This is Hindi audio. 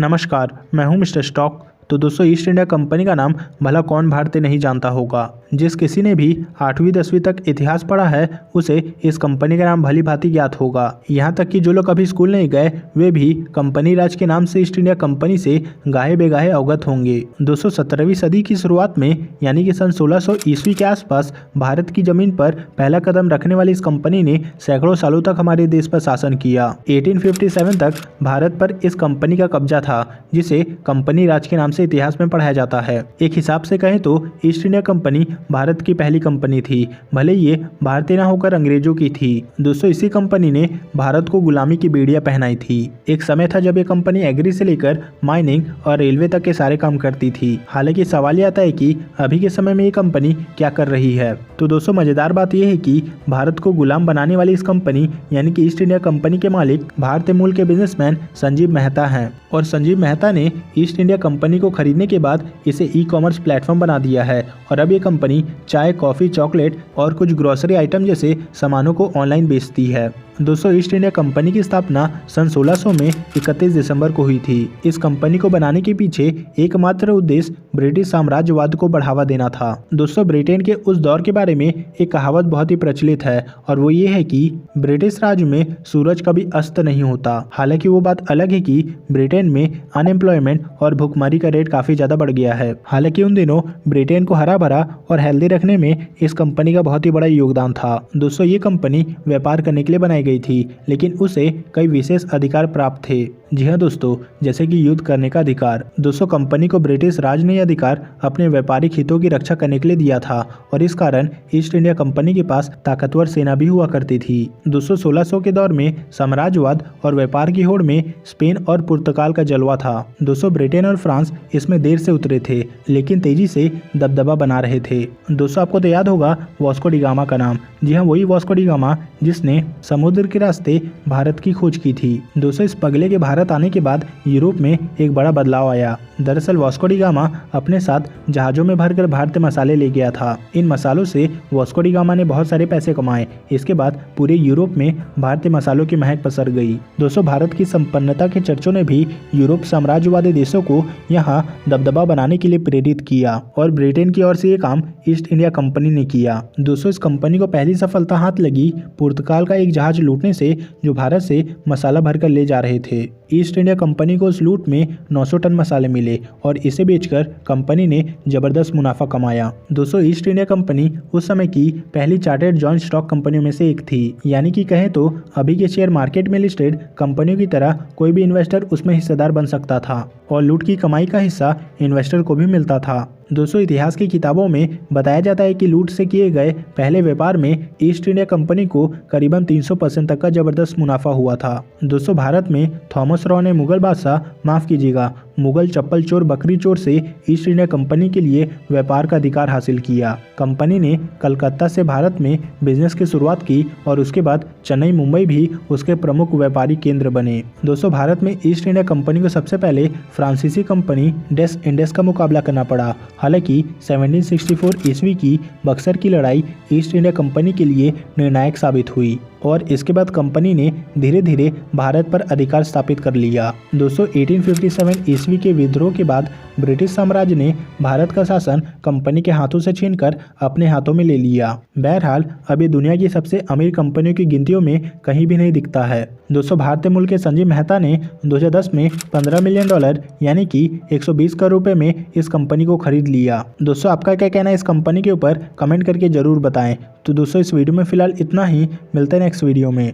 नमस्कार, मैं हूं मिस्टर स्टॉक। तो दोस्तों, ईस्ट इंडिया कंपनी का नाम भला कौन भारतीय नहीं जानता होगा। जिस किसी ने भी 8वीं 10वीं तक इतिहास पढ़ा है उसे इस कंपनी का नाम भली भांति ज्ञात होगा। यहाँ तक कि जो लोग कभी स्कूल नहीं गए वे भी कंपनी राज के नाम से ईस्ट इंडिया कंपनी से गाहे बेगाहे अवगत होंगे। दोस्तों, 17वीं सदी की शुरुआत में यानी कि सन 1600 ईस्वी के आसपास भारत की जमीन पर पहला कदम रखने वाली इस कंपनी ने सैकड़ों सालों तक हमारे देश पर शासन किया। 1857 तक भारत पर इस कंपनी का कब्जा था, जिसे कंपनी राज के नाम से इतिहास में पढ़ाया जाता है। एक हिसाब से कहें तो ईस्ट इंडिया कंपनी भारत की पहली कंपनी थी, भले ये भारतीय न होकर अंग्रेजों की थी। दोस्तों, इसी कंपनी ने भारत को गुलामी की बेड़ियां पहनाई थी। एक समय था जब ये कंपनी एग्री से लेकर माइनिंग और रेलवे तक के सारे काम करती थी। हालांकि सवाल ये आता है कि अभी के समय में ये कंपनी क्या कर रही है। तो दोस्तों, मजेदार बात यह है कि भारत को गुलाम बनाने वाली इस कंपनी यानी कि ईस्ट इंडिया कंपनी के मालिक भारतीय मूल के बिजनेसमैन संजीव मेहता हैं। और संजीव मेहता ने ईस्ट इंडिया कंपनी को खरीदने के बाद इसे ई-कॉमर्स प्लेटफॉर्म बना दिया है और अब ये कंपनी चाय, कॉफी, चॉकलेट और कुछ ग्रोसरी आइटम जैसे सामानों को ऑनलाइन बेचती है। दोस्तों, ईस्ट इंडिया कंपनी की स्थापना सन 1600 में 31 दिसंबर को हुई थी। इस कंपनी को बनाने के पीछे एकमात्र उद्देश्य ब्रिटिश साम्राज्यवाद को बढ़ावा देना था। दोस्तों, ब्रिटेन के उस दौर के बारे में एक कहावत बहुत ही प्रचलित है और वो ये है कि ब्रिटिश राज में सूरज कभी अस्त नहीं होता। हालांकि वो बात अलग है कि ब्रिटेन में अनएम्प्लॉयमेंट और भुखमरी का रेट काफी ज्यादा बढ़ गया है। हालांकि उन दिनों ब्रिटेन को हरा भरा और हेल्दी रखने में इस कंपनी का बहुत ही बड़ा योगदान था। दोस्तों, ये कंपनी व्यापार करने के लिए बनाई गई थी, लेकिन उसे कई विशेष अधिकार प्राप्त थे। जी हाँ दोस्तों, जैसे कि युद्ध करने का अधिकार। दोस्तों, कंपनी को ब्रिटिश राज ने अधिकार अपने व्यापारिक हितों की रक्षा करने के लिए दिया था और इस कारण ईस्ट इंडिया कंपनी के पास ताकतवर सेना भी हुआ करती थी। दोस्तों, 1600 के दौर में साम्राज्यवाद और व्यापार की होड़ में स्पेन और पुर्तगाल का जलवा था। दोस्तों, ब्रिटेन और फ्रांस इसमें देर से उतरे थे, लेकिन तेजी से दबदबा बना रहे थे। दोस्तों, आपको तो याद होगा वास्को डी गामा का नाम। जी हाँ, वही वास्को डी गामा जिसने समुद्र के रास्ते भारत की खोज की थी। दोस्तों, इस पगले के भारत आने के बाद यूरोप में एक बड़ा बदलाव आया। दरअसल वास्को डी गामा अपने साथ जहाजों में भरकर भारतीय मसाले ले गया था। इन मसालों से वास्को डी गामा ने बहुत सारे पैसे कमाए। इसके बाद पूरे यूरोप में भारतीय मसालों की महक पसर गई। दोस्तों, भारत की संपन्नता के चर्चों ने भी यूरोप साम्राज्यवादी देशों को यहाँ दबदबा बनाने के लिए प्रेरित किया और ब्रिटेन की ओर से ये काम ईस्ट इंडिया कंपनी ने किया। दोस्तों, इस कंपनी को पहली सफलता हाथ लगी पुर्तगाल का एक जहाज लूटने से, जो भारत से मसाला भरकर ले जा रहे थे। ईस्ट इंडिया कंपनी को उस लूट में 900 टन मसाले मिले और इसे बेचकर कंपनी ने जबरदस्त मुनाफा कमाया। दोस्तों, ईस्ट इंडिया कंपनी उस समय की पहली चार्टर्ड जॉइंट स्टॉक कंपनियों में से एक थी। यानी कि कहें तो अभी के शेयर मार्केट में लिस्टेड कंपनियों की तरह कोई भी इन्वेस्टर उसमें हिस्सेदार बन सकता था और लूट की कमाई का हिस्सा इन्वेस्टर को भी मिलता था। दोस्तों, इतिहास की किताबों में बताया जाता है कि लूट से किए गए पहले व्यापार में ईस्ट इंडिया कंपनी को करीबन 300% तक का जबरदस्त मुनाफा हुआ था। दोस्तों, भारत में थॉमस रॉ ने मुगल बादशाह, माफ कीजिएगा, मुगल चप्पल चोर बकरी चोर से ईस्ट इंडिया कंपनी के लिए व्यापार का अधिकार हासिल किया। कंपनी ने कलकत्ता से भारत में बिजनेस की शुरुआत की और उसके बाद चेन्नई, मुंबई भी उसके प्रमुख व्यापारी केंद्र बने। दोस्तों, भारत में ईस्ट इंडिया कंपनी को सबसे पहले फ्रांसीसी कंपनी डेस इंडेस का मुकाबला करना पड़ा। हालांकि 1764 ईस्वी की बक्सर की लड़ाई ईस्ट इंडिया कंपनी के लिए निर्णायक साबित हुई और इसके बाद कंपनी ने धीरे धीरे भारत पर अधिकार स्थापित कर लिया। दोस्तों, 1857 ईस्वी के विद्रोह के बाद ब्रिटिश साम्राज्य ने भारत का शासन कंपनी के हाथों से छीनकर अपने हाथों में ले लिया। बहरहाल अब ये दुनिया की सबसे अमीर कंपनियों की गिनतियों में कहीं भी नहीं दिखता है। दोस्तों, भारतीय मूल के संजीव मेहता ने 2010 में $15 मिलियन यानी कि 120 करोड़ रुपए में इस कंपनी को खरीद लिया। दोस्तों, आपका क्या कहना है इस कंपनी के ऊपर, कमेंट करके जरूर बताएं। तो दोस्तों, इस वीडियो में फिलहाल इतना ही, मिलते हैं नेक्स्ट वीडियो में।